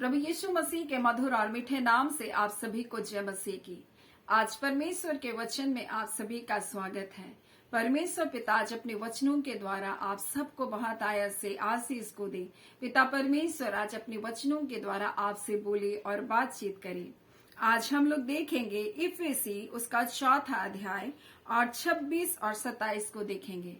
प्रभु यीशु मसीह के मधुर और मीठे नाम से आप सभी को जय मसीह की। आज परमेश्वर के वचन में आप सभी का स्वागत है। परमेश्वर पिता आज अपने वचनों के द्वारा आप सबको बहुत आयत से आशीष को दे। पिता परमेश्वर आज अपने वचनों के द्वारा आपसे बोले और बातचीत करे। आज हम लोग देखेंगे इफिसी उसका 4 अध्याय और 26 और 27 को देखेंगे।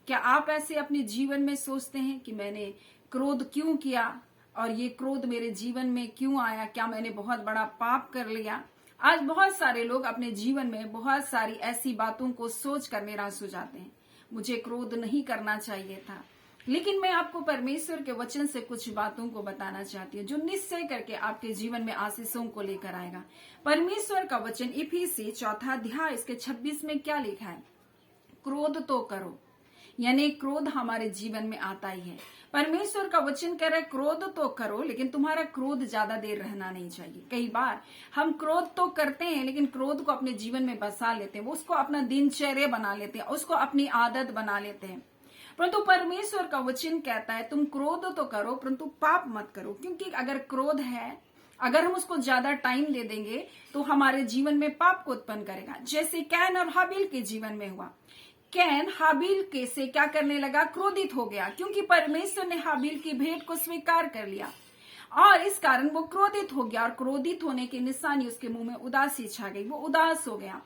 क्या आप ऐसे अपने जीवन में सोचते हैं कि मैंने क्रोध क्यों किया और ये क्रोध मेरे जीवन में क्यों आया? क्या मैंने बहुत बड़ा पाप कर लिया? आज बहुत सारे लोग अपने जीवन में बहुत सारी ऐसी बातों को सोच कर निराश हो जाते हैं। मुझे क्रोध नहीं करना चाहिए था, लेकिन मैं आपको परमेश्वर के वचन से कुछ बातों को बताना चाहती हूँ जो निश्चय करके आपके जीवन में आशीषों को लेकर आएगा। परमेश्वर का वचन इफिसी 4 अध्याय इसके 26 में क्या लिखा है? क्रोध तो करो, यानी क्रोध हमारे जीवन में आता ही है। परमेश्वर का वचन कह रहा है क्रोध तो करो, लेकिन तुम्हारा क्रोध ज्यादा देर रहना नहीं चाहिए। कई बार हम क्रोध तो करते हैं, लेकिन क्रोध को अपने जीवन में बसा लेते हैं, वो उसको अपना दिनचर्या बना लेते हैं, उसको अपनी आदत बना लेते हैं। परंतु परमेश्वर का वचन कहता है तुम क्रोध तो करो परंतु पाप मत करो, क्योंकि अगर क्रोध है, अगर हम उसको ज्यादा टाइम दे देंगे तो हमारे जीवन में पाप को उत्पन्न करेगा। जैसे कैन और हाबिल के जीवन में हुआ। कैन हाबिल के से क्या करने लगा? क्रोधित हो गया, क्योंकि परमेश्वर ने हाबिल की भेंट को स्वीकार कर लिया और इस कारण वो क्रोधित हो गया। और क्रोधित होने की निशानी उसके मुंह में उदासी छा गई, वो उदास हो गया।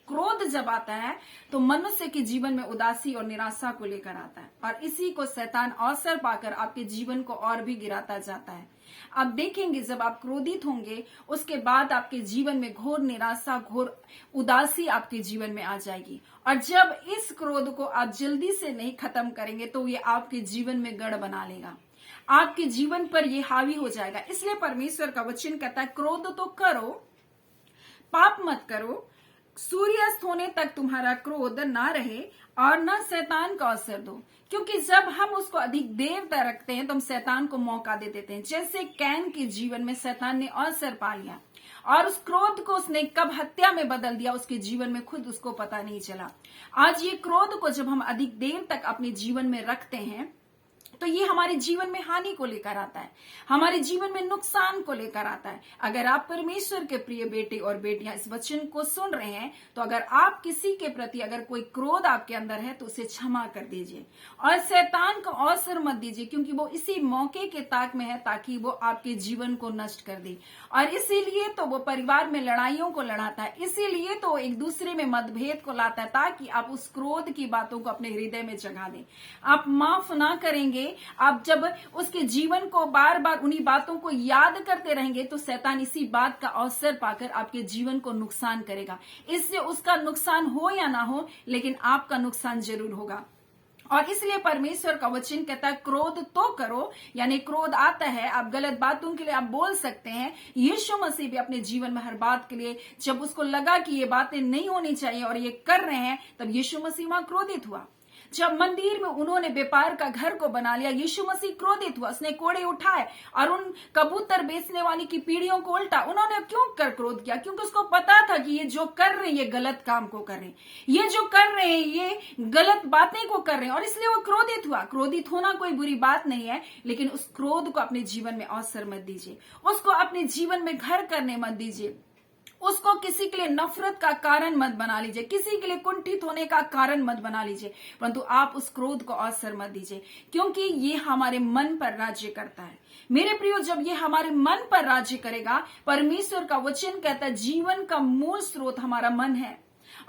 क्रोध जब आता है तो मनुष्य के जीवन में उदासी और निराशा को लेकर आता है और इसी को शैतान अवसर पाकर आपके जीवन को और भी गिराता जाता है। आप देखेंगे जब आप क्रोधित होंगे उसके बाद आपके जीवन में घोर निराशा, घोर उदासी आपके जीवन में आ जाएगी। और जब इस क्रोध को आप जल्दी से नहीं खत्म करेंगे तो ये आपके जीवन में गढ़ बना लेगा, आपके जीवन पर ये हावी हो जाएगा। इसलिए परमेश्वर का वचन कहता है क्रोध तो करो, पाप मत करो, सूर्यास्त होने तक तुम्हारा क्रोध ना रहे और न शैतान का अवसर दो, क्योंकि जब हम उसको अधिक देर तक रखते हैं तो हम शैतान को मौका दे देते हैं। जैसे कैन के जीवन में शैतान ने अवसर पा लिया और उस क्रोध को उसने कब हत्या में बदल दिया उसके जीवन में खुद उसको पता नहीं चला। आज ये क्रोध को जब हम अधिक देर तक अपने जीवन में रखते हैं तो ये हमारे जीवन में हानि को लेकर आता है, हमारे जीवन में नुकसान को लेकर आता है। अगर आप परमेश्वर के प्रिय बेटे और बेटियां इस वचन को सुन रहे हैं तो अगर आप किसी के प्रति अगर कोई क्रोध आपके अंदर है तो उसे क्षमा कर दीजिए और शैतान को अवसर मत दीजिए, क्योंकि वो इसी मौके के ताक में है ताकि वो आपके जीवन को नष्ट कर दे। और इसीलिए तो वो परिवार में लड़ाइयों को लड़ाता है, इसीलिए तो एक दूसरे में मतभेद को लाता है ताकि आप उस क्रोध की बातों को अपने हृदय में जगा दें। आप माफ ना करेंगे, आप जब उसके जीवन को बार बार उन्हीं बातों को याद करते रहेंगे तो शैतान इसी बात का अवसर पाकर आपके जीवन को नुकसान करेगा। इससे उसका नुकसान हो या ना हो, लेकिन आपका नुकसान जरूर होगा। और इसलिए परमेश्वर का वचन कहता है क्रोध तो करो, यानी क्रोध आता है, आप गलत बातों के लिए आप बोल सकते हैं। यीशु मसीह भी अपने जीवन में हर बात के लिए जब उसको लगा कि ये बातें नहीं होनी चाहिए और ये कर रहे हैं, तब यीशु मसीह वहां क्रोधित हुआ। जब मंदिर में उन्होंने व्यापार का घर को बना लिया, यीशु मसीह क्रोधित हुआ, उसने कोड़े उठाए और उन कबूतर बेचने वाली की पीढ़ियों को उल्टा। उन्होंने क्यों कर क्रोध किया? क्योंकि उसको पता था कि ये जो कर रहे हैं ये गलत काम को कर रहे हैं, ये जो कर रहे हैं ये गलत बातें को कर रहे हैं, और इसलिए वो क्रोधित हुआ। क्रोधित होना कोई बुरी बात नहीं है, लेकिन उस क्रोध को अपने जीवन में अवसर मत दीजिए, उसको अपने जीवन में घर करने मत दीजिए, उसको किसी के लिए नफरत का कारण मत बना लीजिए, किसी के लिए कुंठित होने का कारण मत बना लीजिए, परंतु आप उस क्रोध को अवसर मत दीजिए, क्योंकि ये हमारे मन पर राज्य करता है। मेरे प्रियो, जब ये हमारे मन पर राज्य करेगा, परमेश्वर का वचन कहता है जीवन का मूल स्रोत हमारा मन है,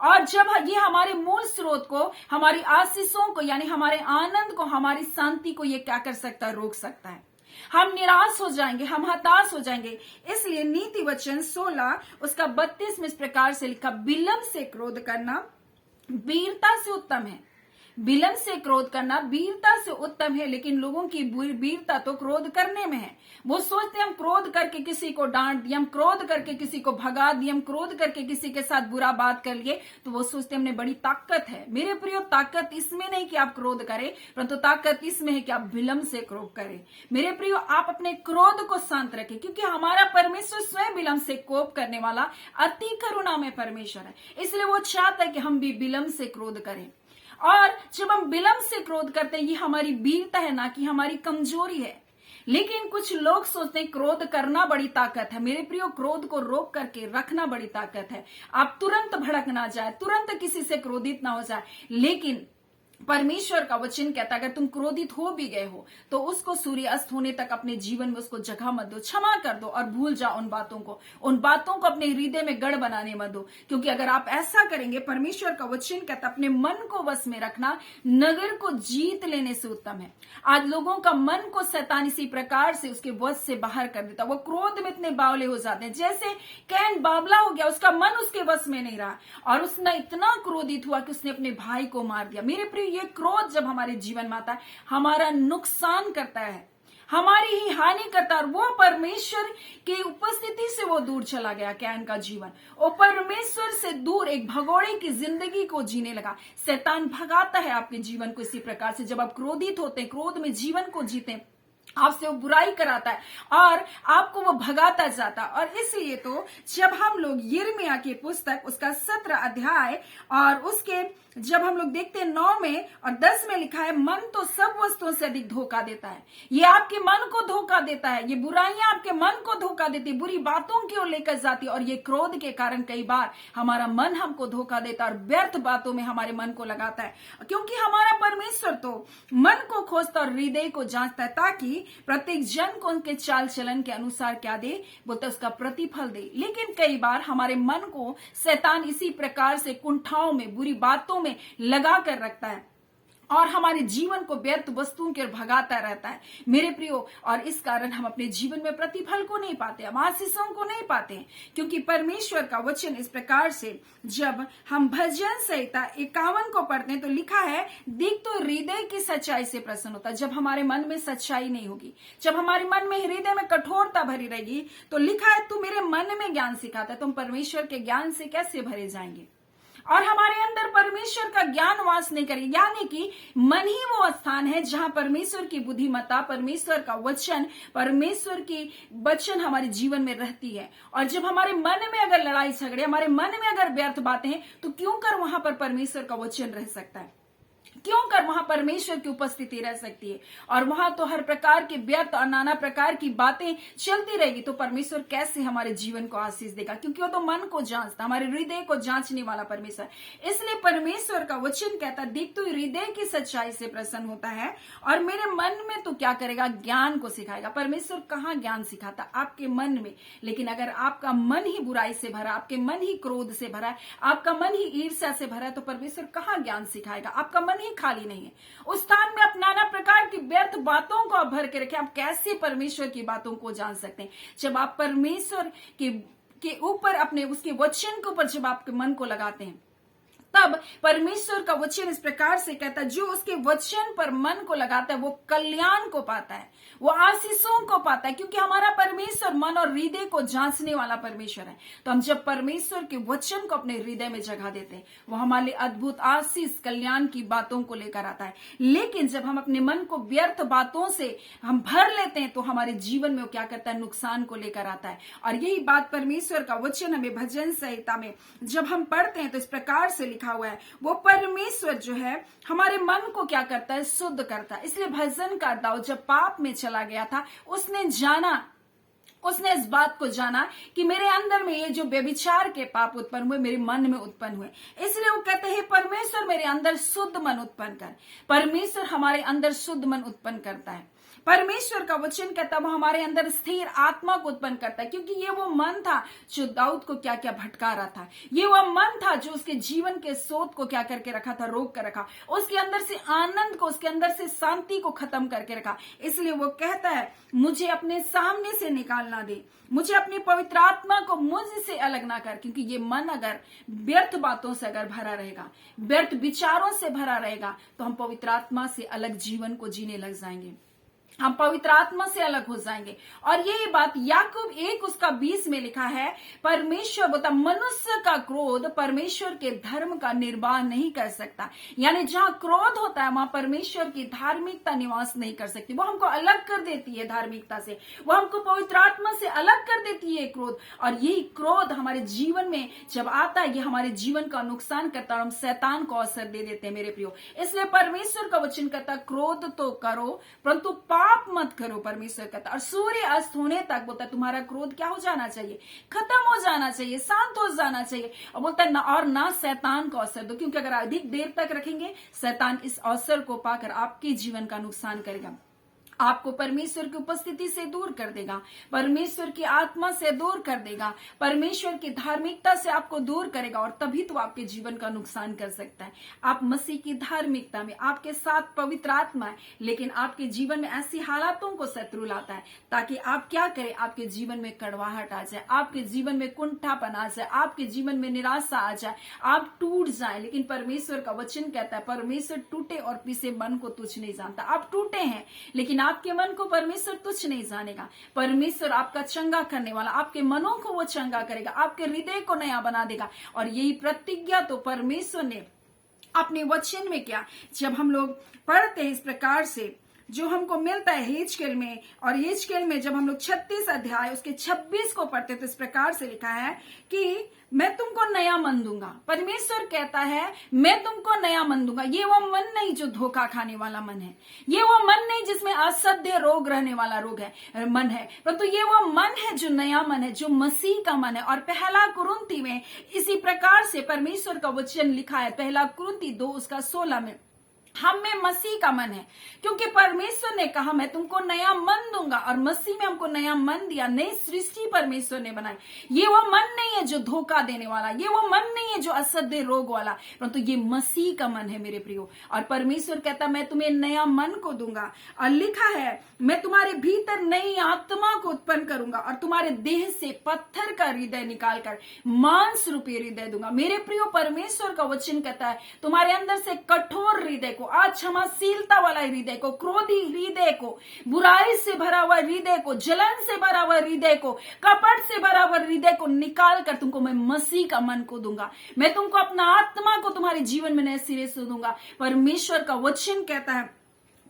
और जब ये हमारे मूल स्रोत को, हमारी आशीषों को, यानी हमारे आनंद को, हमारी शांति को ये क्या कर सकता है? रोक सकता है। हम निराश हो जाएंगे, हम हताश हो जाएंगे। इसलिए नीति वचन 16 उसका 32 में इस प्रकार से लिखा, विलंब से क्रोध करना वीरता से उत्तम है। विलंब से क्रोध करना वीरता से उत्तम है, लेकिन लोगों की वीरता तो क्रोध करने में है। वो सोचते हैं हम क्रोध करके किसी को डांट दिए, हम क्रोध करके किसी को भगा दिए, हम क्रोध करके किसी के साथ बुरा बात कर लिए, तो वो सोचते हैं हमने बड़ी ताकत है। मेरे प्रियो, ताकत इसमें नहीं कि आप क्रोध करें, परंतु ताकत इसमें है कि आप विलंब से क्रोध करें। मेरे प्रियो, आप अपने क्रोध को शांत रखें, क्योंकि हमारा परमेश्वर स्वयं विलंब से कोप करने वाला अति करुणा में परमेश्वर है। इसलिए वो चाहता है कि हम भी विलंब से क्रोध करें। और जब हम विलंब से क्रोध करते हैं, ये हमारी वीरता है, ना कि हमारी कमजोरी है। लेकिन कुछ लोग सोचते हैं क्रोध करना बड़ी ताकत है। मेरे प्रियो, क्रोध को रोक करके रखना बड़ी ताकत है। आप तुरंत भड़क ना जाए, तुरंत किसी से क्रोधित ना हो जाए। लेकिन परमेश्वर का वचन कहता है अगर तुम क्रोधित हो भी गए हो तो उसको सूर्य अस्त होने तक अपने जीवन में उसको जगह मत दो, क्षमा कर दो और भूल जाओ उन बातों को अपने हृदय में गढ़ बनाने मत दो। क्योंकि अगर आप ऐसा करेंगे, परमेश्वर का वचन कहता अपने मन को वश में रखना नगर को जीत लेने से उत्तम है। आज लोगों का मन को शैतान इसी प्रकार से उसके वश से बाहर कर देता। वो क्रोध में इतने बावले हो जाते हैं, जैसे कैन बावला हो गया, उसका मन उसके वश में नहीं रहा और उसने इतना क्रोधित हुआ कि उसने अपने भाई को मार दिया। मेरे प्रिय, ये क्रोध जब हमारे जीवन में आता है हमारा नुकसान करता है, हमारी ही हानि करता है। और वो परमेश्वर की उपस्थिति से वो दूर चला गया। कैन का जीवन वो परमेश्वर से दूर एक भगोड़े की जिंदगी को जीने लगा। शैतान भगाता है आपके जीवन को इसी प्रकार से। जब आप क्रोधित होते हैं, क्रोध में जीवन को जीते, आपसे वो बुराई कराता है और आपको वो भगाता जाता है। और इसलिए तो जब हम लोग यिर्मयाह की पुस्तक उसका 17 अध्याय और उसके जब हम लोग देखते हैं 9 में और 10 में लिखा है, मन तो सब वस्तुओं से अधिक धोखा देता है। ये आपके मन को धोखा देता है, ये बुराइयां आपके मन को धोखा देती, बुरी बातों की ओर लेकर जाती। और ये क्रोध के कारण कई बार हमारा मन हमको धोखा देता है और व्यर्थ बातों में हमारे मन को लगाता है। क्योंकि हमारा परमेश्वर तो मन को खोजता और हृदय को जांचता है, ताकि प्रत्येक जन को उनके चाल चलन के अनुसार क्या दे, बोलते उसका प्रतिफल दे। लेकिन कई बार हमारे मन को शैतान इसी प्रकार से कुंठाओं में, बुरी बातों में लगा कर रखता है और हमारे जीवन को व्यर्थ वस्तुओं की ओर भगाता रहता है मेरे प्रियो। और इस कारण हम अपने जीवन में प्रतिफल को नहीं पाते, हम आशीषों को नहीं पाते। क्योंकि परमेश्वर का वचन इस प्रकार से, जब हम भजन संहिता 51 को पढ़ते हैं तो लिखा है, देख तो हृदय की सच्चाई से प्रसन्न होता है। जब हमारे मन में सच्चाई नहीं होगी, जब हमारे मन में हृदय में कठोरता भरी रहेगी, तो लिखा है तू मेरे मन में ज्ञान सिखाता है। तुम परमेश्वर के ज्ञान से कैसे भरे जाएंगे और हमारे अंदर परमेश्वर का ज्ञान वास नहीं करेगा। यानी कि मन ही वो स्थान है जहां परमेश्वर की बुद्धिमत्ता, परमेश्वर का वचन, परमेश्वर की वचन हमारे जीवन में रहती है। और जब हमारे मन में अगर लड़ाई झगड़े, हमारे मन में अगर व्यर्थ बातें हैं, तो क्यों कर वहां पर परमेश्वर का वचन रह सकता है, क्यों कर वहां परमेश्वर की उपस्थिति रह सकती है। और वहां तो हर प्रकार के व्यर्थ और नाना प्रकार की बातें चलती रहेगी, तो परमेश्वर कैसे हमारे जीवन को आशीष देगा। क्योंकि वो तो मन को जांचता, हमारे हृदय को जांचने वाला परमेश्वर। इसलिए परमेश्वर का वचन कहता, देख तू हृदय की सच्चाई से प्रसन्न होता है और मेरे मन में तो क्या करेगा, ज्ञान को सिखाएगा। परमेश्वर कहाँ ज्ञान सिखाता, आपके मन में। लेकिन अगर आपका मन ही बुराई से भरा, आपके मन ही क्रोध से भरा है, आपका मन ही ईर्ष्या से भरा है, तो परमेश्वर कहाँ ज्ञान सिखाएगा। आपका मन ही खाली नहीं है, उस स्थान में आप नाना प्रकार की व्यर्थ बातों को आप भर के रखें। आप कैसे परमेश्वर की बातों को जान सकते हैं। जब आप परमेश्वर के ऊपर, अपने उसके वचन के ऊपर जब आपके मन को लगाते हैं, तब परमेश्वर का वचन इस प्रकार से कहता है, जो उसके वचन पर मन को लगाता है वो कल्याण को पाता है, वो आशीषों को पाता है। क्योंकि हमारा परमेश्वर मन और हृदय को जांचने वाला परमेश्वर है। तो हम जब परमेश्वर के वचन को अपने हृदय में जगह देते हैं, वो हमारे लिए अद्भुत आशीष, कल्याण की बातों को लेकर आता है। लेकिन जब हम अपने मन को व्यर्थ बातों से हम भर लेते हैं, तो हमारे जीवन में वो क्या करता है, नुकसान को लेकर आता है। और यही बात परमेश्वर का वचन हमें भजन संहिता में जब हम पढ़ते हैं तो इस प्रकार से लिखा हुआ है, वो परमेश्वर जो है हमारे मन को क्या करता है, शुद्ध करता है। इसलिए भजन का दाऊद जब पाप में चला गया था, उसने इस बात को जाना कि मेरे अंदर में ये जो व्यभिचार के पाप उत्पन्न हुए, मेरे मन में उत्पन्न हुए। इसलिए वो कहते हैं, परमेश्वर मेरे अंदर शुद्ध मन उत्पन्न कर। परमेश्वर हमारे अंदर शुद्ध मन उत्पन्न करता है। परमेश्वर का वचन कहता है वो हमारे अंदर स्थिर आत्मा को उत्पन्न करता है। क्योंकि ये वो मन था जो दाऊद को क्या क्या भटका रहा था, ये वो मन था जो उसके जीवन के स्रोत को क्या करके रखा था, रोक कर रखा, उसके अंदर से आनंद को, उसके अंदर से शांति को खत्म करके रखा। इसलिए वो कहता है, मुझे अपने सामने से निकालना दे, मुझे अपनी पवित्र आत्मा को मुझसे अलग ना कर। क्योंकि ये मन अगर व्यर्थ बातों से अगर भरा रहेगा, व्यर्थ विचारों से भरा रहेगा, तो हम पवित्र आत्मा से अलग जीवन को जीने लग जाएंगे, हम पवित्र आत्मा से अलग हो जाएंगे। और यही बात याकूब 1:20 में लिखा है, परमेश्वर बता, मनुष्य का क्रोध परमेश्वर के धर्म का निर्वाह नहीं कर सकता। यानी जहां क्रोध होता है वहां परमेश्वर की धार्मिकता निवास नहीं कर सकती। वो हमको अलग कर देती है धार्मिकता से, वो हमको पवित्र आत्मा से अलग कर देती है क्रोध। और यही क्रोध हमारे जीवन में जब आता है, ये हमारे जीवन का नुकसान करता है और हम शैतान को अवसर दे देते हैं मेरे प्रियो। इसलिए परमेश्वर का वचन कहता है, क्रोध तो करो परंतु पाप मत करो, परमेश्वर कहता। और सूर्य अस्त होने तक बोलता है तुम्हारा क्रोध क्या हो जाना चाहिए, खत्म हो जाना चाहिए, शांत हो जाना चाहिए। और बोलता है ना शैतान को अवसर दो, क्योंकि अगर अधिक देर तक रखेंगे शैतान इस अवसर को पाकर आपके जीवन का नुकसान करेगा, आपको परमेश्वर की उपस्थिति से दूर कर देगा, परमेश्वर की आत्मा से दूर कर देगा, परमेश्वर की धार्मिकता से आपको दूर करेगा, और तभी तो आपके जीवन का नुकसान कर सकता है। आप मसीह की धार्मिकता में, आपके साथ पवित्र आत्मा है, लेकिन आपके जीवन में ऐसी हालातों को शत्रु लाता है ताकि आप क्या करें, आपके जीवन में कड़वाहट आ जाए, आपके जीवन में कुंठापन आ जाए, आपके जीवन में निराशा आ जाए, आप टूट जाए। लेकिन परमेश्वर का वचन कहता है परमेश्वर टूटे और पिसे मन को तुच्छ नहीं जानता। आप टूटे हैं लेकिन आपके मन को परमेश्वर तुच्छ नहीं जानेगा। परमेश्वर आपका चंगा करने वाला, आपके मनों को वो चंगा करेगा, आपके हृदय को नया बना देगा। और यही प्रतिज्ञा तो परमेश्वर ने अपने वचन में किया। जब हम लोग पढ़ते हैं इस प्रकार से जो हमको मिलता है हेजकेल में, और हेजकेल में जब हम लोग 36 अध्याय उसके 26 को पढ़ते तो इस प्रकार से लिखा है कि मैं तुमको नया मन दूंगा। परमेश्वर कहता है मैं तुमको नया मन दूंगा। ये वो मन नहीं जो धोखा खाने वाला मन है, ये वो मन नहीं जिसमें असह्य रोग रहने वाला मन है, परंतु ये वो मन है जो नया मन है, जो मसीह का मन है। और पहला कुरिन्ती में इसी प्रकार से परमेश्वर का वचन लिखा है, पहला कुरिन्ती 2 उसका 16 में, हम में मसीह का मन है, क्योंकि परमेश्वर ने कहा मैं तुमको नया मन दूंगा, और मसीह में हमको नया मन दिया, नई सृष्टि परमेश्वर ने बनाई। ये वो मन नहीं है जो धोखा देने वाला, ये वो मन नहीं है जो असह्य रोग वाला, परंतु ये मसीह का मन है मेरे प्रियो। और परमेश्वर कहता मैं तुम्हें नया मन को दूंगा, और लिखा है मैं तुम्हारे भीतर नई आत्मा को उत्पन्न करूंगा, और तुम्हारे देह से पत्थर का हृदय निकालकर मांस रूपी हृदय दूंगा। मेरे प्रियो परमेश्वर का वचन कहता है तुम्हारे अंदर से कठोर हृदय को, अक्षमाशीलता वाला हृदय को, क्रोधी हृदय को, बुराई से भरा हुआ हृदय को, जलन से भरा हुआ हृदय को, कपट से भरा हुआ हृदय को निकाल कर तुमको मैं मसीह का मन को दूंगा। मैं तुमको अपना आत्मा को तुम्हारे जीवन में नए सिरे से दूंगा। परमेश्वर का वचन कहता है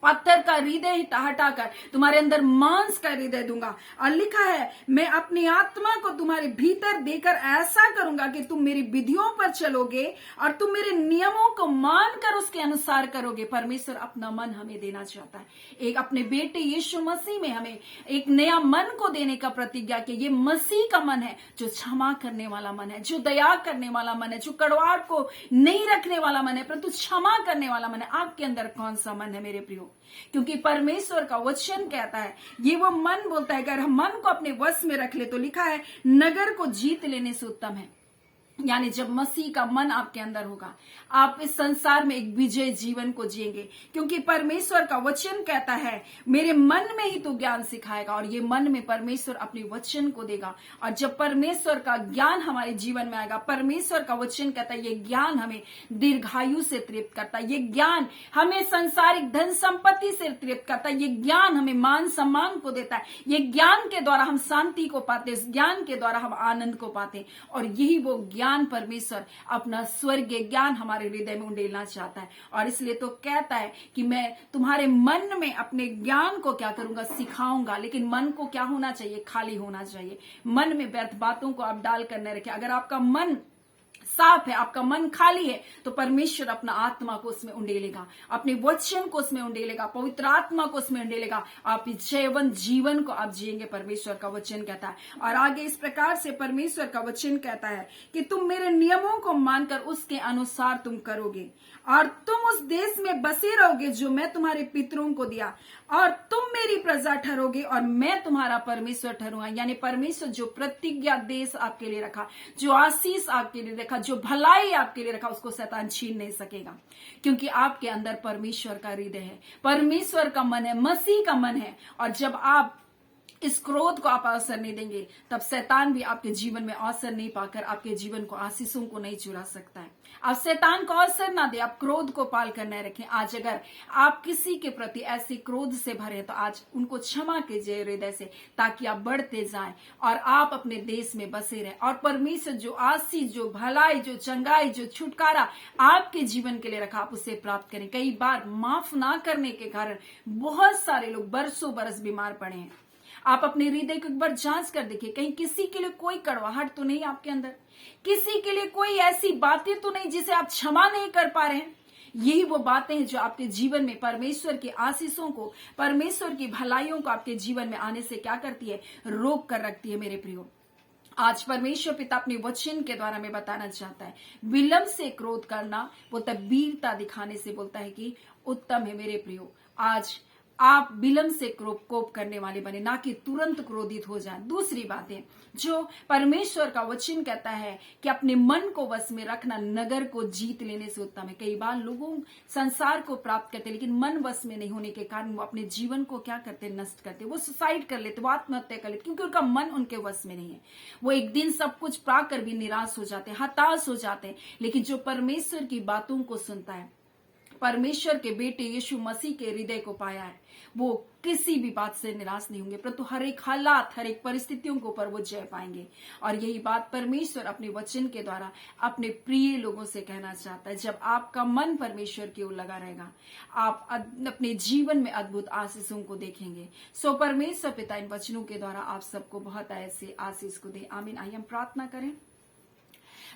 पत्थर का हृदय हटाकर तुम्हारे अंदर मांस का हृदय दूंगा। और लिखा है मैं अपनी आत्मा को तुम्हारे भीतर देकर ऐसा करूंगा कि तुम मेरी विधियों पर चलोगे और तुम मेरे नियमों को मानकर उसके अनुसार करोगे। परमेश्वर अपना मन हमें देना चाहता है, एक अपने बेटे यीशु मसीह में हमें एक नया मन को देने का प्रतिज्ञा कि ये मसीह का मन है जो क्षमा करने वाला मन है, जो दया करने वाला मन है, जो कड़वाड़ को नहीं रखने वाला मन है परंतु क्षमा करने वाला मन है। आपके अंदर कौन सा मन है मेरे प्रियो? क्योंकि परमेश्वर का वचन कहता है ये वो मन बोलता है अगर हम मन को अपने वश में रख ले तो लिखा है नगर को जीत लेने से उत्तम है। यानी जब मसीह का मन आपके अंदर होगा आप इस संसार में एक विजय जीवन को जिएंगे, क्योंकि परमेश्वर का वचन कहता है मेरे मन में ही तो ज्ञान सिखाएगा, और ये मन में परमेश्वर अपने वचन को देगा। और जब परमेश्वर का ज्ञान हमारे जीवन में आएगा, परमेश्वर का वचन कहता है ये ज्ञान हमें दीर्घायु से तृप्त करता है, ये ज्ञान हमें सांसारिक धन संपत्ति से तृप्त करता है, ये ज्ञान हमें मान सम्मान को देता है, ये ज्ञान के द्वारा हम शांति को पाते, इस ज्ञान के द्वारा हम आनंद को पाते। और यही वो ज्ञान परमेश्वर अपना स्वर्गीय ज्ञान हमारे हृदय में उंडेलना चाहता है। और इसलिए तो कहता है कि मैं तुम्हारे मन में अपने ज्ञान को क्या करूंगा, सिखाऊंगा। लेकिन मन को क्या होना चाहिए? खाली होना चाहिए। मन में व्यर्थ बातों को आप डाल कर न रखें। अगर आपका मन साफ है, आपका मन खाली है, तो परमेश्वर अपना आत्मा को उसमें उंडेलेगा, अपने वचन को उसमें उंडेलेगा, पवित्र आत्मा को उसमें उंडेलेगा। आप जयवंत जीवन को आप जिएंगे, परमेश्वर का वचन कहता है। और आगे इस प्रकार से परमेश्वर का वचन कहता है कि तुम मेरे नियमों को मानकर उसके अनुसार तुम करोगे और तुम उस देश में बसे रहोगे जो मैं तुम्हारे पितरों को दिया, और तुम मेरी प्रजा ठहरोगे और मैं तुम्हारा परमेश्वर ठहरूंगा। यानी परमेश्वर जो प्रतिज्ञा देश आपके लिए रखा, जो आशीष आपके लिए रखा, जो भलाई आपके लिए रखा, उसको शैतान छीन नहीं सकेगा, क्योंकि आपके अंदर परमेश्वर का हृदय है, परमेश्वर का मन है, मसीह का मन है। और जब आप इस क्रोध को आप अवसर नहीं देंगे तब शैतान भी आपके जीवन में अवसर नहीं पाकर आपके जीवन को आशीषों को नहीं चुरा सकता है। आप शैतान को अवसर ना दे, आप क्रोध को पाल कर न रखें। आज अगर आप किसी के प्रति ऐसे क्रोध से भरे तो आज उनको क्षमा कीजिए हृदय से, ताकि आप बढ़ते जाएं और आप अपने देश में बसे रहें और परमेश्वर जो आशीष, जो भलाई, जो चंगाई, जो छुटकारा आपके जीवन के लिए रखा आप उसे प्राप्त करें। कई बार माफ ना करने के कारण बहुत सारे लोग बरसों बरस बीमार पड़े हैं। आप अपने हृदय को एक बार जांच कर देखिए, कहीं किसी के लिए कोई कड़वाहट तो नहीं आपके अंदर, किसी के लिए कोई ऐसी बातें तो नहीं जिसे आप क्षमा नहीं कर पा रहे हैं। यही वो बातें हैं जो आपके जीवन में परमेश्वर की आशीषों को, परमेश्वर की भलाइयों को आपके जीवन में आने से क्या करती है, रोक कर रखती है मेरे प्रियो। आज परमेश्वर पिता अपने वचन के द्वारा में बताना चाहता है, विलंब से क्रोध करना वो तब वीरता दिखाने से बोलता है कि उत्तम है मेरे प्रियो। आज आप विलंब से कोप करने वाले बने, ना कि तुरंत क्रोधित हो जाएं। दूसरी बात है जो परमेश्वर का वचन कहता है कि अपने मन को वश में रखना नगर को जीत लेने से उत्तम है। कई बार लोगों संसार को प्राप्त करते लेकिन मन वश में नहीं होने के कारण वो अपने जीवन को क्या करते, नष्ट करते, वो सुसाइड कर लेते, वो आत्महत्या कर लेते, क्योंकि उनका मन उनके वश में नहीं है। वो एक दिन सब कुछ पाकर भी निराश हो जाते, हताश हो जाते हैं। लेकिन जो परमेश्वर की बातों को सुनता है, परमेश्वर के बेटे यीशु मसीह के हृदय को पाया है, वो किसी भी बात से निराश नहीं होंगे, परंतु हर एक हालात, हर एक परिस्थितियों के ऊपर वो जय पाएंगे। और यही बात परमेश्वर अपने वचन के द्वारा अपने प्रिय लोगों से कहना चाहता है। जब आपका मन परमेश्वर की ओर लगा रहेगा, आप अपने जीवन में अद्भुत आशीषों को देखेंगे। सो परमेश्वर पिता इन वचनों के द्वारा आप सबको बहुत ऐसे आशीष को दे। आमीन। आइए हम प्रार्थना करें।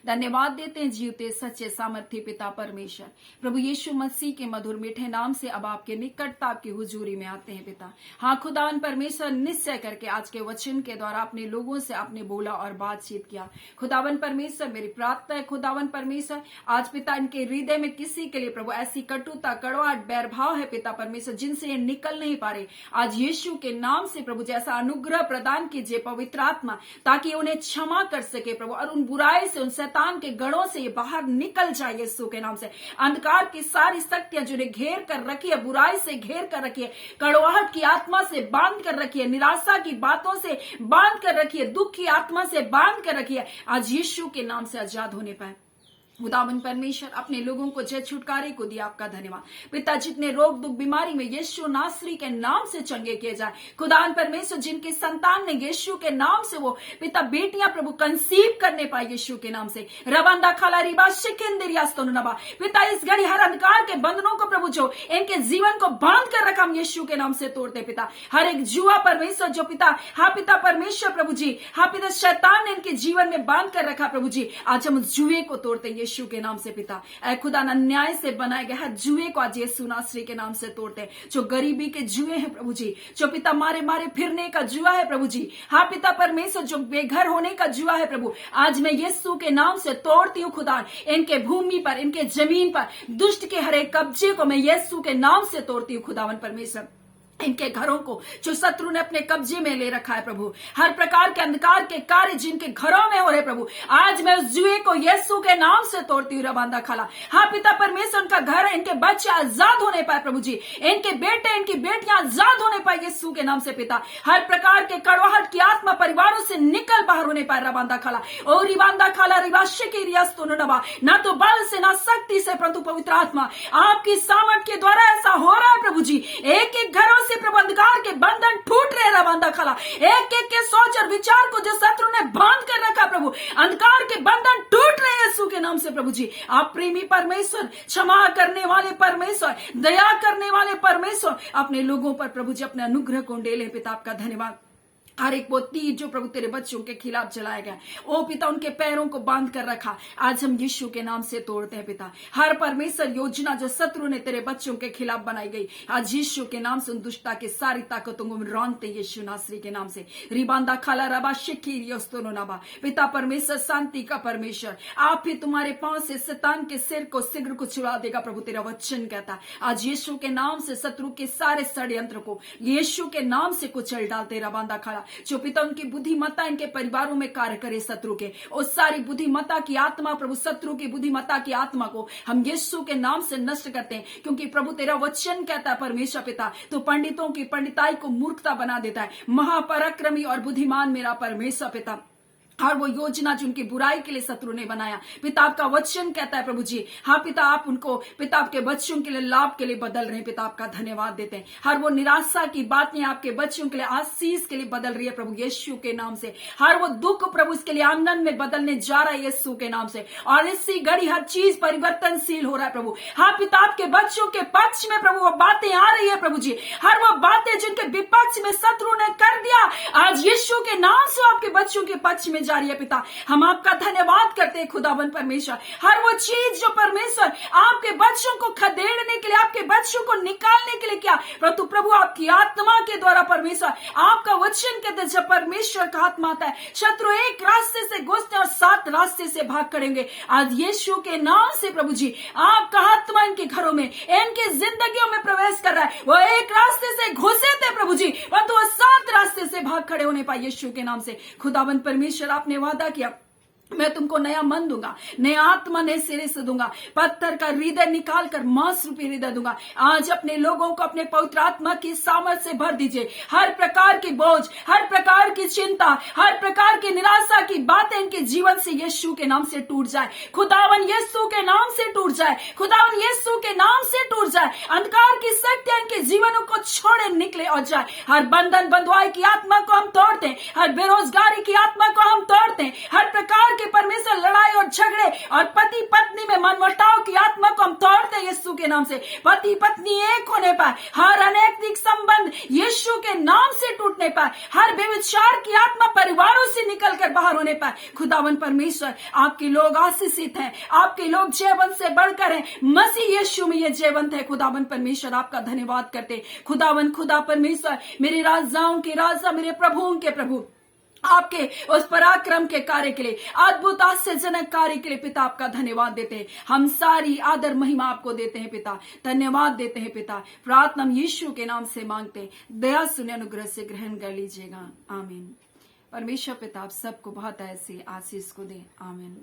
धन्यवाद देते हैं जीवते सच्चे सामर्थ्य पिता परमेश्वर, प्रभु यीशु मसीह के मधुर मीठे नाम से अब आपके निकटता, आपकी हुजूरी में आते हैं पिता। हाँ खुदावन परमेश्वर, निश्चय करके आज के वचन के द्वारा अपने लोगों से आपने बोला और बातचीत किया। खुदावन परमेश्वर, मेरी प्रार्थना है खुदावन परमेश्वर, आज पिता इनके हृदय में किसी के लिए प्रभु ऐसी कटुता, कड़वाहट, बैरभाव है पिता परमेश्वर, जिनसे ये निकल नहीं पा रहे, आज यीशु के नाम से प्रभु जैसा अनुग्रह प्रदान कीजिए पवित्र आत्मा, ताकि उन्हें क्षमा कर सके प्रभु, और उन बुराई से, उन शैतान के गढ़ों से ये बाहर निकल जाए यीशु के नाम से। अंधकार की सारी शक्तियां जिन्हें घेर कर रखी है, बुराई से घेर कर रखी है, कड़वाहट की आत्मा से बांध कर रखी है, निराशा की बातों से बांध कर रखी है, दुख की आत्मा से बांध कर रखी है, आज यीशु के नाम से आजाद होने पाए। खुदावन परमेश्वर, अपने लोगों को जय छुटकारे को दिया, आपका धन्यवाद पिता। जितने रोग दुख बीमारी में यीशु नासरी के नाम से चंगे किए जाए। खुदावन परमेश्वर, जिनके संतान ने यीशु के नाम से वो पिता बेटियां प्रभु कंसीव करने पाए यीशु के नाम से, रवांदा खाला रिबा शिकिंदिरियास्तोनुनबा पिता, इस घड़ी हर अंधकार के बंधनों को प्रभु जो इनके जीवन को बांध कर रखा, हम यीशु के नाम से तोड़ते पिता। हर एक जुआ परमेश्वर जो पिता, हाँ पिता परमेश्वर प्रभु जी, हाँ पिता शैतान ने इनके जीवन में बांध कर रखा प्रभु जी, आज हम उस जुए को तोड़ते यीशु के नाम से पिता। ऐ खुदा, अन्याय से बनाए गए हर जुए को आज यीशु नासरी के नाम से तोड़ते हैं। जो गरीबी के जुए हैं प्रभु जी, जो पिता मारे मारे फिरने का जुआ है प्रभु जी, हाँ पिता परमेश्वर, जो बेघर होने का जुआ है प्रभु, आज मैं यीशु के नाम से तोड़ती हूँ खुदा। इनके भूमि पर, इनके जमीन पर दुष्ट के हर एक कब्जे को मैं यीशु के नाम से तोड़ती हूँ खुदावन परमेश्वर। इनके घरों को जो शत्रु ने अपने कब्जे में ले रखा है प्रभु, हर प्रकार के अंधकार के कार्य जिनके घरों में हो रहे प्रभु, आज मैं उस जुए को यीशु के नाम से तोड़ती हूँ रबांदा खाला। हाँ पिता परमेश्वर, उनका घर, इनके बच्चे आजाद होने पाए प्रभु जी, इनके बेटे, इनकी बेटियां आजाद होने पाए यीशु के नाम से पिता। हर प्रकार के कड़वाहट की आत्मा परिवारों से निकल बाहर होने पाए रबांदा खाला। ओ रिबांदा खाला रिबाशे की रियास्तोनुनबा, ना तो बल से ना शक्ति से, परंतु पवित्र आत्मा आपकी सामर्थ के द्वारा ऐसा हो रहा है प्रभु जी। एक एक घरों से प्रभु अंधकार के बंधन टूट रहे रबांदा खाला। एक एक के सोच और विचार को जो शत्रु ने बांध कर रखा प्रभु, अंधकार के बंधन टूट रहे यीशु के नाम से प्रभु जी। आप प्रेमी परमेश्वर, क्षमा करने वाले परमेश्वर, दया करने वाले परमेश्वर, अपने लोगों पर प्रभु जी अपने अनुग्रह को डेले पिता, आपका धन्यवाद। हर एक वो तीर जो प्रभु तेरे बच्चों के खिलाफ चलाया गया, ओ पिता उनके पैरों को बांध कर रखा, आज हम यीशु के नाम से तोड़ते हैं पिता। हर परमेश्वर योजना जो शत्रु ने तेरे बच्चों के खिलाफ बनाई गई, आज यीशु के नाम से उन दुष्टता की सारी ताकतों को रौंदते यीशु नासरी के नाम से। रिबांदा खाला रबा शिकिरियोस्तोनुनबा पिता परमेश्वर, शांति का परमेश्वर, आप ही तुम्हारे पांव से शैतान के सिर को शीघ्र को छुड़ा देगा प्रभु, तेरा वचन कहता। आज यीशु के नाम से शत्रु के सारे षड्यंत्र को यीशु के नाम से कुचल डालते रबांदा खाला। जो पिता उनकी बुद्धिमत्ता इनके परिवारों में कार्य करे शत्रु के, उस सारी बुद्धिमत्ता की आत्मा प्रभु, शत्रु की बुद्धिमत्ता की आत्मा को हम यीशु के नाम से नष्ट करते हैं, क्योंकि प्रभु तेरा वचन कहता है परमेश्वर पिता, तो पंडितों की पंडिताई को मूर्खता बना देता है। महापराक्रमी और बुद्धिमान मेरा परमेश्वर पिता, और वो योजना जो उनकी बुराई के लिए शत्रु ने बनाया पिता, आपका वचन कहता है प्रभु जी, हाँ पिता आप उनको पिता आपके बच्चों के लिए लाभ के लिए बदल रहे हैं पिता, आपका धन्यवाद देते हैं। हर वो निराशा की बातें आपके बच्चों के लिए आशीष के लिए बदल रही है प्रभु यीशु के नाम से। हर वो दुख प्रभु इसके लिए आनंद में बदलने जा रहा है यीशु के नाम से, और इसी घड़ी हर चीज परिवर्तनशील हो रहा है प्रभु। हाँ पिता आपके बच्चों के पक्ष में प्रभु वो बातें आ रही है प्रभु जी, हर वो बातें जिनके विपक्ष में शत्रु ने कर दिया, आज यीशु यीशु के नाम से आपके बच्चों के पक्ष में जारी है पिता। हम आपका धन्यवाद करते हैं खुदावन परमेश्वर। हर वो चीज जो परमेश्वर आपके बच्चों को खदेड़ने के लिए, आपके बच्चों को निकालने के लिए क्या परंतु प्रभु आपकी आत्मा के द्वारा परमेश्वर, आपका वचन कहते हैं जब परमेश्वर का आत्मा आता है शत्रु एक रास्ते से घुसते और 7 रास्ते से भाग करेंगे। आज यीशु के नाम से प्रभु जी आपका आत्मा इनके घरों में, इनके जिंदगियों में प्रवेश कर रहा है। वो एक रास्ते से घुसे थे प्रभु जी, परंतु वो 7 रास्ते से भाग खड़े होने पाए यीशु के नाम से। खुदावन परमेश्वर आपने वादा किया मैं तुमको नया मन दूंगा, नया आत्मा नए सिरे से दूंगा, पत्थर का हृदय निकाल कर मांस रूपी हृदय दूंगा। आज अपने लोगों को अपने पवित्र आत्मा की सामर्थ से भर दीजिए। हर प्रकार की बोझ, हर प्रकार की चिंता, हर प्रकार की निराशा की बातें इनके जीवन से यीशु के नाम से टूट जाए। खुदावन यीशु के नाम से टूट जाए, खुदावन यीशु के नाम से टूट जाए। अंधकार की शक्तियां इनके जीवनों को छोड़े निकले और जाए। हर बंधन बंधुआई की आत्मा को हम तोड़ते हैं, हर बेरोजगारी की आत्मा को हम तोड़ते हैं, हर प्रकार के परमेश्वर लड़ाई और झगड़े और पति पत्नी में मनमुटाव की आत्मा को हम तोड़ते हैं यीशु के नाम से। पति पत्नी एक होने पाए, हर अनैतिक संबंध यीशु के नाम से टूटने पाए, हर व्यभिचार की आत्मा परिवारों से निकलकर बाहर होने पाए। खुदावन परमेश्वर आपके लोग आशीषित हैं, आपके लोग जयवंत से बढ़कर हैं। मसीह यीशु में ये जयवंत है। खुदावन परमेश्वर आपका धन्यवाद करते। खुदावन खुदा परमेश्वर मेरे राजाओं के राजा, मेरे प्रभुओं के प्रभु, आपके उस पराक्रम के कार्य के लिए, अद्भुत आश्चर्यजनक कार्य के लिए पिता आपका धन्यवाद देते हैं। हम सारी आदर महिमा आपको देते हैं पिता, धन्यवाद देते हैं पिता। प्रार्थना हम यीशु के नाम से मांगते हैं, दया सुने अनुग्रह से ग्रहण कर लीजिएगा। आमीन। परमेश्वर पिता आप सबको बहुत ऐसे आशीष को दे। आमीन।